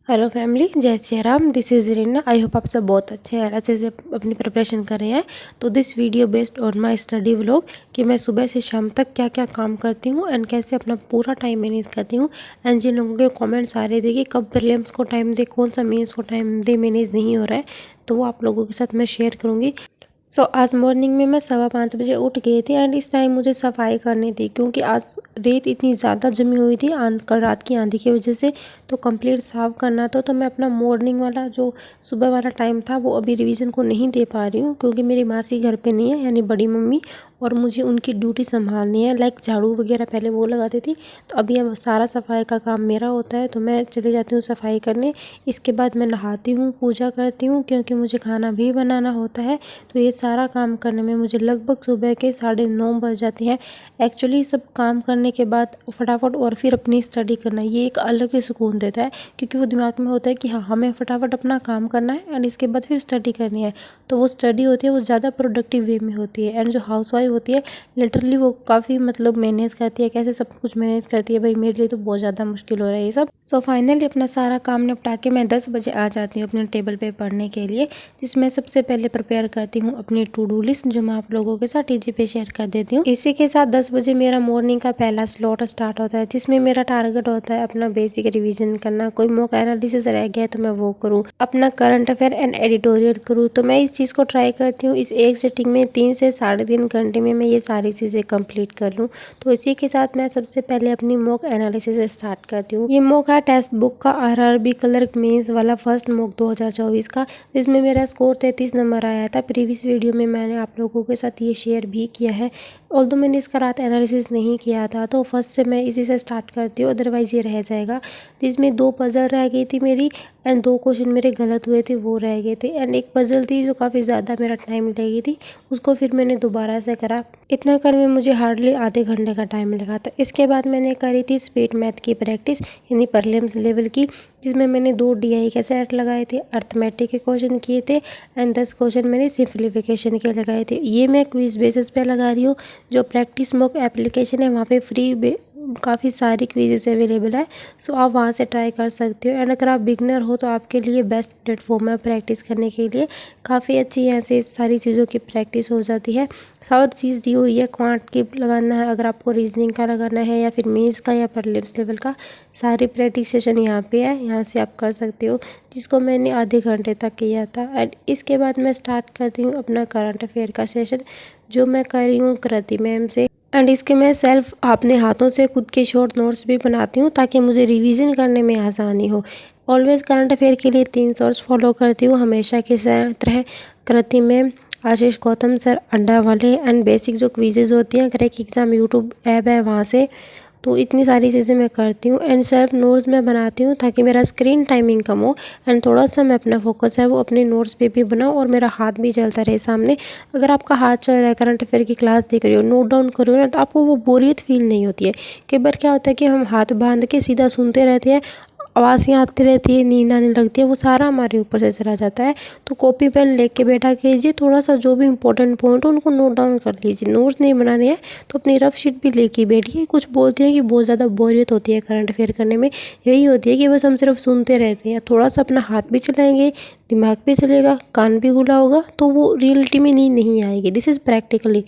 Hello family, जय Shri Ram. This is Reena. I hope आप सब बहुत अच्छे हैं, अच्छे से अपनी प्रिपरेशन कर रहे हैं। तो this video based on my study vlog कि मैं सुबह से शाम तक क्या क्या काम करती हूँ एंड कैसे अपना पूरा टाइम मैनेज करती हूँ। एंड जिन लोगों के कमेंट्स आ रहे थे कि कब प्रीलिम्स को टाइम दे, कौन सा मेंस को टाइम दे, मैनेज नहीं हो रहा है, तो वो आप लोगों के साथ मैं शेयर करूँगी। आज मॉर्निंग में मैं 5:15 बजे उठ गई थी एंड इस टाइम मुझे सफाई करनी थी क्योंकि आज रेत इतनी ज़्यादा जमी हुई थी कल रात की आंधी की वजह से। तो कंप्लीट साफ़ करना था। तो मैं अपना मॉर्निंग वाला जो सुबह वाला टाइम था वो अभी रिवीजन को नहीं दे पा रही हूँ क्योंकि मेरी मासी घर पे नहीं है, यानी बड़ी मम्मी, और मुझे उनकी ड्यूटी संभालनी है। लाइक झाड़ू वगैरह पहले वो लगाती थी, तो अभी अब सारा सफाई का काम मेरा होता है। तो मैं चली जाती हूँ सफाई करने। इसके बाद मैं नहाती हूँ, पूजा करती हूँ क्योंकि मुझे खाना भी बनाना होता है। तो ये सारा काम करने में मुझे लगभग सुबह के 9:30 बज जाते हैं। एक्चुअली सब काम करने के बाद फटाफट और फिर अपनी स्टडी करना, ये एक अलग ही सुकून देता है क्योंकि वो दिमाग में होता है कि हाँ, हमें फटाफट अपना काम करना है एंड इसके बाद फिर स्टडी करनी है। तो वो स्टडी होती है वो ज़्यादा प्रोडक्टिव वे में होती है। एंड जो हाउसवाइफ होती है लिटरली वो काफ़ी मैनेज करती है, कैसे सब कुछ मैनेज करती है। भाई मेरे लिए तो बहुत ज़्यादा मुश्किल हो रहा है ये सब। फाइनली अपना सारा काम निपटा के मैं 10 बजे आ जाती हूँ अपने टेबल पे पढ़ने के लिए, जिसमें सबसे पहले प्रिपेयर करती हूँ अपनी टू डू लिस्ट, जो मैं आप लोगों के साथ टीजी पे शेयर कर देती हूँ। इसी के साथ 10 बजे मेरा मॉर्निंग का पहला स्लॉट स्टार्ट होता है, जिसमें मेरा टारगेट होता है अपना बेसिक रिवीजन करना। कोई मॉक एनालिसिस रह गया तो मैं वो करूँ, अपना करंट अफेयर एंड एडिटोरियल करूँ। तो मैं इस चीज़ को ट्राई करती हूँ इस एक सिटिंग में 3 से 3.5 घंटे में मैं ये सारी चीज़ें कंप्लीट कर लूँ। तो इसी के साथ मैं सबसे पहले अपनी मॉक एनालिसिस स्टार्ट करती हूँ। ये मॉक है टेक्स्ट बुक का आरआरबी क्लर्क मेंस वाला फर्स्ट मॉक 2024 का, जिसमें मेरा स्कोर 33 नंबर आया था। प्रीवियस वीडियो में मैंने आप लोगों के साथ ये शेयर भी किया है। ऑल्दो मैंने इसका रात एनालिसिस नहीं किया था, तो फर्स्ट से मैं इसी से स्टार्ट करती हूँ, अदरवाइज़ ये रह जाएगा। जिसमें 2 पजल रह गई थी मेरी एंड 2 क्वेश्चन मेरे गलत हुए थे, वो रह गए थे। एंड एक पजल थी जो काफ़ी ज़्यादा मेरा टाइम लगी थी, उसको फिर मैंने दोबारा से करा। इतना करने में मुझे हार्डली आधे घंटे का टाइम लगा था। इसके बाद मैंने करी थी स्पीड मैथ की प्रैक्टिस, यानी प्रीलिम्स लेवल की, जिसमें मैंने 2 DI के सेट लगाए थे, अर्थमेटिक के क्वेश्चन किए थे एंड 10 क्वेश्चन मैंने सिंप्लीफिकेशन के लगाए थे। ये मैं क्विज बेसिस पे लगा रही हूँ। जो प्रैक्टिस मॉक एप्लीकेशन है वहाँ पे फ्री काफ़ी सारी क्विजेस अवेलेबल है, सो आप वहाँ से ट्राई कर सकते हो। एंड अगर आप बिगनर हो तो आपके लिए बेस्ट प्लेटफॉर्म है प्रैक्टिस करने के लिए। काफ़ी अच्छी यहाँ से सारी चीज़ों की प्रैक्टिस हो जाती है। हर चीज़ दी हुई है, क्वांट की लगाना है, अगर आपको रीजनिंग का लगाना है या फिर मेंस का या प्रीलिम्स लेवल का, सारी प्रैक्टिस सेशन यहाँ पे है, यहाँ से आप कर सकते हो, जिसको मैंने आधे घंटे तक किया था। एंड इसके बाद मैं स्टार्ट करती हूँ अपना करंट अफेयर का सेशन, जो मैं कर रही हूँ कृति मैम से। एंड इसके मैं सेल्फ अपने हाथों से खुद के शॉर्ट नोट्स भी बनाती हूँ ताकि मुझे रिवीजन करने में आसानी हो। ऑलवेज़ करंट अफेयर के लिए 3 सोर्स फॉलो करती हूँ हमेशा की तरह। कृति मैम, आशीष गौतम सर अड्डा वाले, एंड बेसिक जो क्विजेज होती हैं क्रैक एग्जाम यूट्यूब ऐप है वहाँ से। तो इतनी सारी चीज़ें मैं करती हूँ। एंड सेल्फ नोट्स मैं बनाती हूँ ताकि मेरा स्क्रीन टाइमिंग कम हो एंड थोड़ा सा मैं अपना फोकस है वो अपने नोट्स पे भी बनाऊँ और मेरा हाथ भी चलता रहे सामने। अगर आपका हाथ चल रहा है, करंट अफेयर की क्लास देख रही हो, नोट डाउन कर रही हो ना, तो आपको वो बोरियत फील नहीं होती है। कई बार क्या होता है कि हम हाथ बांध के सीधा सुनते रहते हैं, आवाज़ें आती रहती है, नींद आने लगती है, वो सारा हमारे ऊपर से चला जाता है। तो कॉपी पेन लेके बैठा कीजिए, थोड़ा सा जो भी इंपॉर्टेंट पॉइंट हो उनको नोट डाउन कर लीजिए। नोट्स नहीं बनाने हैं तो अपनी रफ शीट भी लेके बैठिए। कुछ बोलते हैं कि बहुत ज़्यादा बोरियत होती है करंट अफेयर करने में, यही होती है कि बस हम सिर्फ सुनते रहते हैं। थोड़ा सा अपना हाथ भी चलाएंगे, दिमाग भी चलेगा, कान भी खुला होगा, तो वो रियलिटी में नींद नहीं आएगी। This is practically.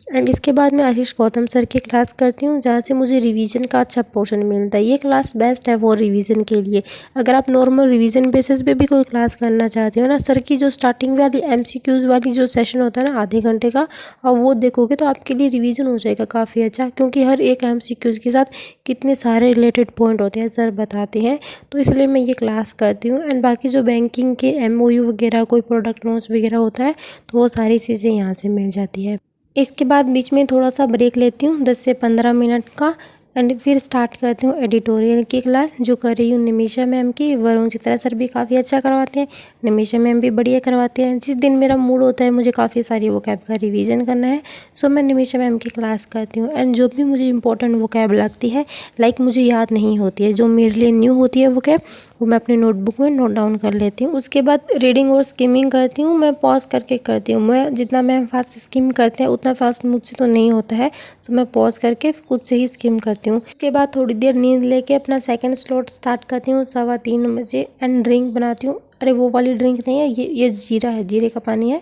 एंड इसके बाद मैं आशीष गौतम सर की क्लास करती हूँ, जहाँ से मुझे रिवीजन का अच्छा पोर्शन मिलता है। ये क्लास बेस्ट है वो रिवीजन के लिए। अगर आप नॉर्मल रिवीजन बेसिस पे भी कोई क्लास करना चाहते हो ना, सर की जो स्टार्टिंग वाली MCQs वाली जो सेशन होता है ना आधे घंटे का, और वो देखोगे तो आपके लिए रिवीजन हो जाएगा काफ़ी अच्छा, क्योंकि हर एक MCQs के साथ कितने सारे रिलेटेड पॉइंट होते हैं सर बताते हैं। तो इसलिए मैं ये क्लास करती हूँ। एंड बाकी जो बैंकिंग के MOU वगैरह, कोई प्रोडक्ट नोट्स वगैरह होता है, तो वो सारी चीज़ें यहाँ से मिल जाती है। इसके बाद बीच में थोड़ा सा ब्रेक लेती हूँ 10 से 15 मिनट का, एंड फिर स्टार्ट करती हूँ एडिटोरियल की क्लास, जो कर रही हूँ निमिषा मैम की। वरुण चित्रा सर भी काफ़ी अच्छा करवाते हैं, निमिषा मैम भी बढ़िया करवाते हैं। जिस दिन मेरा मूड होता है मुझे काफ़ी सारी वोकैब का रिवीजन करना है, सो मैं निमिषा मैम की क्लास करती हूँ। एंड जो भी मुझे इंपॉर्टेंट वोकैब लगती है, लाइक मुझे याद नहीं होती है, जो मेरे लिए न्यू होती है वोकैब, वो मैं अपनी नोटबुक में नोट डाउन कर लेती हूँ। उसके बाद रीडिंग और स्किमिंग करती हूँ, मैं पॉज करके करती हूँ। मैं जितना मैं फास्ट स्किम करते हैं उतना फास्ट मुझसे तो नहीं होता है, सो मैं पॉज करके खुद से ही स्किम करती हूँ। उसके बाद थोड़ी देर नींद लेके अपना सेकंड स्लॉट स्टार्ट करती हूँ 3:15 बजे एंड ड्रिंक बनाती हूँ। अरे वो वाली ड्रिंक नहीं है, ये जीरा है, जीरे का पानी है,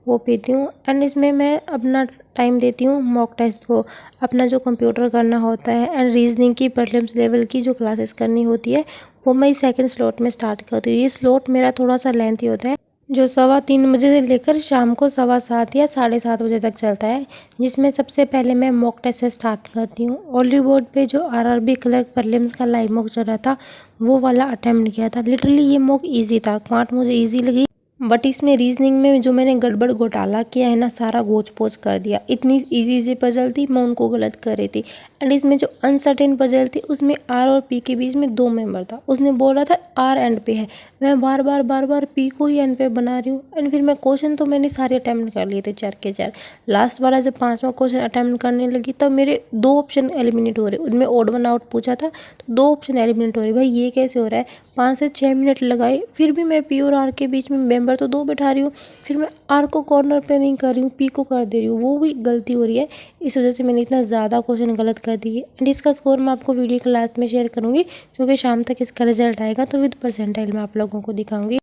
वो पीती हूँ। एंड इसमें मैं अपना टाइम देती हूँ मॉक टेस्ट को, अपना जो कंप्यूटर करना होता है एंड रीजनिंग की प्रीलिम्स लेवल की जो क्लासेस करनी होती है वो मैं सेकंड स्लॉट में स्टार्ट करती हूँ। ये स्लॉट मेरा थोड़ा सा लेंथी होता है, जो 3:15 बजे से लेकर शाम को 7:15 या 7:30 बजे तक चलता है, जिसमें सबसे पहले मैं मॉक टेस्ट से स्टार्ट करती हूँ। ऑली बोर्ड पे जो आरआरबी क्लर्क प्रीलिम्स का लाइव मॉक चल रहा था वो वाला अटेम्प्ट किया था। लिटरली ये मॉक ईजी था, क्वांट मुझे ईजी लगी, बट इसमें रीजनिंग में जो मैंने गड़बड़ घोटाला किया है ना, सारा गोच पोच कर दिया। इतनी इजी पजल थी, मैं उनको गलत कर रही थी। एंड इसमें जो अनसर्टेन पजल थी उसमें आर और पी के बीच में 2 मेंबर था, उसने बोल रहा था आर एंड पे है, मैं बार बार पी को ही एंड पे बना रही हूँ। एंड फिर मैं क्वेश्चन तो मैंने सारे अटैम्प्ट कर लिए थे 4 के 4। लास्ट वाला जब 5वां क्वेश्चन अटैम्प्ट करने लगी तब मेरे 2 ऑप्शन एलिमिनेट हो रहे, उनमें ऑड वन आउट पूछा था तो 2 ऑप्शन एलिमिनेट हो रहे। भाई ये कैसे हो रहा है? 5 से 6 मिनट लगाए, फिर भी मैं पी और आर के बीच में मेंबर तो 2 बैठा रही हूँ, फिर मैं आर को कॉर्नर पे नहीं कर रही हूँ, पी को कर दे रही हूँ, वो भी गलती हो रही है। इस वजह से मैंने इतना ज़्यादा क्वेश्चन गलत कर दिए। एंड इसका स्कोर मैं आपको वीडियो के लास्ट में शेयर करूँगी, क्योंकि शाम तक इसका रिजल्ट आएगा तो विद परसेंटाइल मैं आप लोगों को दिखाऊंगी।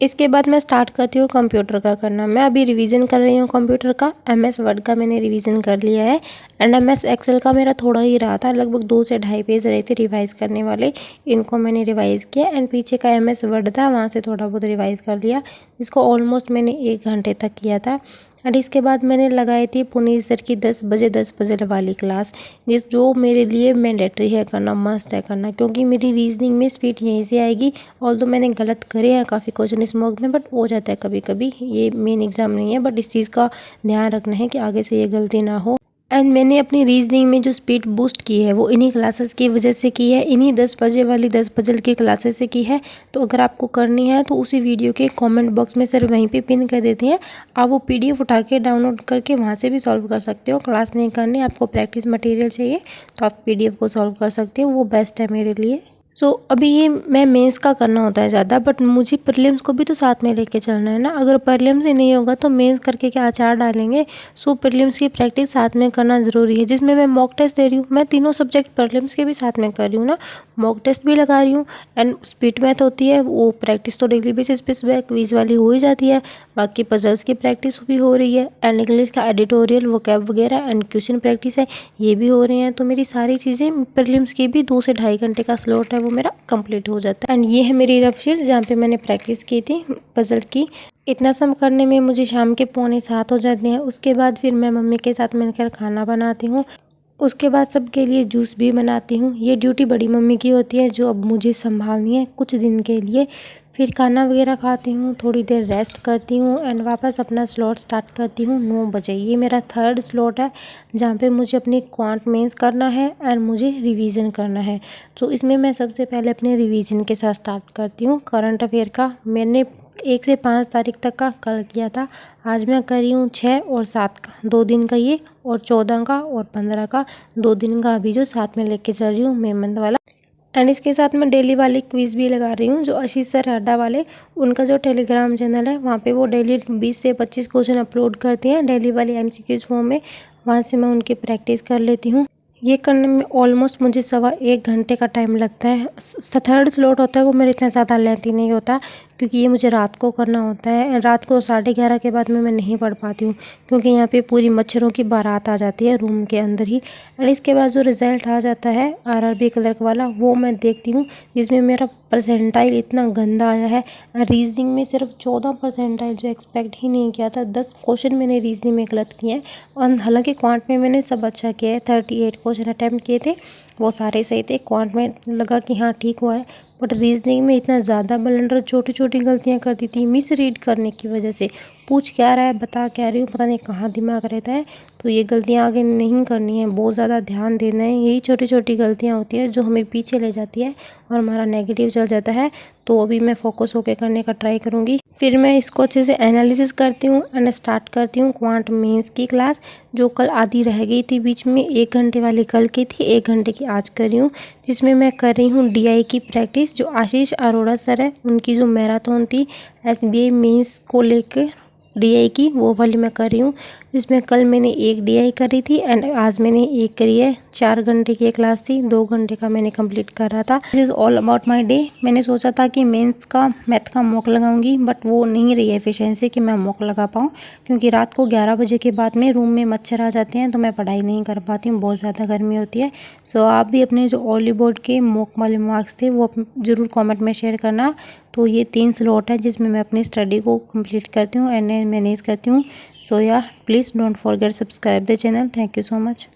इसके बाद मैं स्टार्ट करती हूँ कंप्यूटर का करना। मैं अभी रिवीजन कर रही हूँ कंप्यूटर का। एमएस वर्ड का मैंने रिवीजन कर लिया है एंड एमएस एक्सेल का मेरा थोड़ा ही रहा था, लगभग 2 से 2.5 पेज रहे थे रिवाइज़ करने वाले, इनको मैंने रिवाइज़ किया। एंड पीछे का एमएस वर्ड था, वहाँ से थोड़ा बहुत रिवाइज़ कर लिया, जिसको ऑलमोस्ट मैंने 1 घंटे तक किया था। एंड इसके बाद मैंने लगाई थी पुनीत सर की 10 बजे 10 पजल वाली क्लास, जो मेरे लिए मैंडेटरी है करना, मस्ट है करना, क्योंकि मेरी रीजनिंग में स्पीड यहीं से आएगी। ऑल्दो मैंने गलत करे हैं काफ़ी क्वेश्चन इस मॉक में, बट हो जाता है कभी कभी, ये मेन एग्जाम नहीं है, बट इस चीज़ का ध्यान रखना है कि आगे से ये गलती ना हो। एंड मैंने अपनी रीजनिंग में जो स्पीड बूस्ट की है वो इन्हीं क्लासेस की वजह से की है, इन्हीं 10 बजे वाली 10 पजल की क्लासेस से की है। तो अगर आपको करनी है तो उसी वीडियो के कमेंट बॉक्स में सर वहीं पे पिन कर देती हैं, आप वो पीडीएफ उठा के डाउनलोड करके वहाँ से भी सॉल्व कर सकते हो। क्लास नहीं करनी, आपको प्रैक्टिस मटेरियल चाहिए तो आप पीडीएफ को सॉल्व कर सकते हो, वो बेस्ट है मेरे लिए। अभी ये मैं मेंस का करना होता है ज़्यादा, बट मुझे प्रीलिम्स को भी तो साथ में लेके चलना है ना। अगर प्रीलिम्स ही नहीं होगा तो मेंस करके क्या अचार डालेंगे। प्रीलिम्स की प्रैक्टिस साथ में करना ज़रूरी है, जिसमें मैं मॉक टेस्ट दे रही हूँ। मैं तीनों सब्जेक्ट प्रीलिम्स के भी साथ में कर रही हूँ ना, मॉक टेस्ट भी लगा रही हूँ एंड स्पीड मैथ होती है, वो प्रैक्टिस तो डेली बेसिस पे सुबह क्विज वाली हो ही जाती है, बाकी पजल्स की प्रैक्टिस भी हो रही है एंड इंग्लिश का एडिटोरियल वोकैब वगैरह एंड क्वेश्चन प्रैक्टिस है, ये भी हो रही हैं। तो मेरी सारी चीज़ें प्रीलिम्स की भी 2 से 2.5 घंटे का स्लॉट है वो मेरा कंप्लीट हो जाता है। एंड ये है मेरी रफ शीट जहाँ पे मैंने प्रैक्टिस की थी पजल की। इतना सम करने में मुझे शाम के 6:45 हो जाते हैं। उसके बाद फिर मैं मम्मी के साथ मिलकर खाना बनाती हूँ, उसके बाद सबके लिए जूस भी बनाती हूँ। ये ड्यूटी बड़ी मम्मी की होती है जो अब मुझे संभालनी है कुछ दिन के लिए। फिर खाना वगैरह खाती हूँ, थोड़ी देर रेस्ट करती हूँ एंड वापस अपना स्लॉट स्टार्ट करती हूँ 9 बजे। ये मेरा 3rd स्लॉट है जहाँ पे मुझे अपनी क्वांट मेंस करना है एंड मुझे रिवीजन करना है। तो इसमें मैं सबसे पहले अपने रिवीजन के साथ स्टार्ट करती हूँ। करंट अफेयर का मैंने 1 से 5 तारीख तक का कल किया था, आज मैं कर रही हूँ 6 और 7 का, 2 दिन का ये, और 14 का और 15 का 2 दिन का अभी जो साथ में लेके चल रही हूँ मेमंत वाला। एंड इसके साथ मैं डेली वाली क्विज़ भी लगा रही हूँ, जो आशीष सर अड्डा वाले, उनका जो टेलीग्राम चैनल है वहाँ पे वो डेली 20 से 25 क्वेश्चन अपलोड करती हैं डेली वाली एमसीक्यूज फॉर्म में, वहाँ से मैं उनकी प्रैक्टिस कर लेती हूँ। ये करने में ऑलमोस्ट मुझे 1.25 घंटे का टाइम लगता है। 3rd स्लॉट होता है वो मेरा इतना ज़्यादा लेंथी नहीं होता, क्योंकि ये मुझे रात को करना होता है। रात को 11:30 के बाद में मैं नहीं पढ़ पाती हूँ, क्योंकि यहाँ पे पूरी मच्छरों की बारात आ जाती है रूम के अंदर ही। और इसके बाद जो रिज़ल्ट आ जाता है आरआरबी क्लर्क वाला, वो मैं देखती हूँ, जिसमें मेरा परसेंटाइल इतना गंदा आया है। रीजनिंग में सिर्फ 14 परसेंटाइल, जो एक्सपेक्ट ही नहीं किया था। 10 क्वेश्चन मैंने रीजनिंग में गलत किए हैं, और हालांकि क्वांट में मैंने सब अच्छा किया है। 38 क्वेश्चन अटैम्प्ट किए थे, वो सारे सही थे। क्वांट में लगा कि हाँ ठीक हुआ है, बट रीजनिंग में इतना ज़्यादा ब्लंडर, छोटी छोटी गलतियाँ कर दी थी मिस रीड करने की वजह से। पूछ क्या रहा है, बता क्या रही हूँ, पता नहीं कहाँ दिमाग रहता है। तो ये गलतियाँ आगे नहीं करनी है, बहुत ज़्यादा ध्यान देना है। यही छोटी छोटी गलतियाँ होती है जो हमें पीछे ले जाती है और हमारा नेगेटिव चल जाता है। तो अभी मैं फोकस होकर करने का ट्राई करूँगी। फिर मैं इसको अच्छे से एनालिसिस करती हूँ एंड स्टार्ट करती हूँ क्वांट मेंस की क्लास, जो कल आधी रह गई थी बीच में। 1 घंटे वाली कल की थी, 1 घंटे की आज कर रही हूँ, जिसमें मैं कर रही हूँ डीआई की प्रैक्टिस। जो आशीष अरोड़ा सर है उनकी जो मैराथन थी एसबीआई मेंस को लेकर डीआई की, वो वाली मैं कर रही हूँ, जिसमें कल मैंने 1 डीआई करी थी एंड आज मैंने 1 करी है। 4 घंटे की क्लास थी, 2 घंटे का मैंने कंप्लीट करा था। This is all about my day. मैंने सोचा था कि मेंस का मैथ का मॉक लगाऊंगी, बट वो नहीं रही एफिशिएंसी कि मैं मॉक लगा पाऊँ, क्योंकि रात को 11 बजे के बाद में रूम में मच्छर आ जाते हैं तो मैं पढ़ाई नहीं कर पाती हूँ, बहुत ज़्यादा गर्मी होती है। सो आप भी अपने जो ऑली बोर्ड के मॉक वाले मार्क्स थे वो ज़रूर कॉमेंट में शेयर करना। तो ये 3 स्लॉट है जिसमें मैं अपनी स्टडी को कंप्लीट करती हूँ एंड मैनेज करती हूँ। सो या please don't forget subscribe the channel. Thank you so much.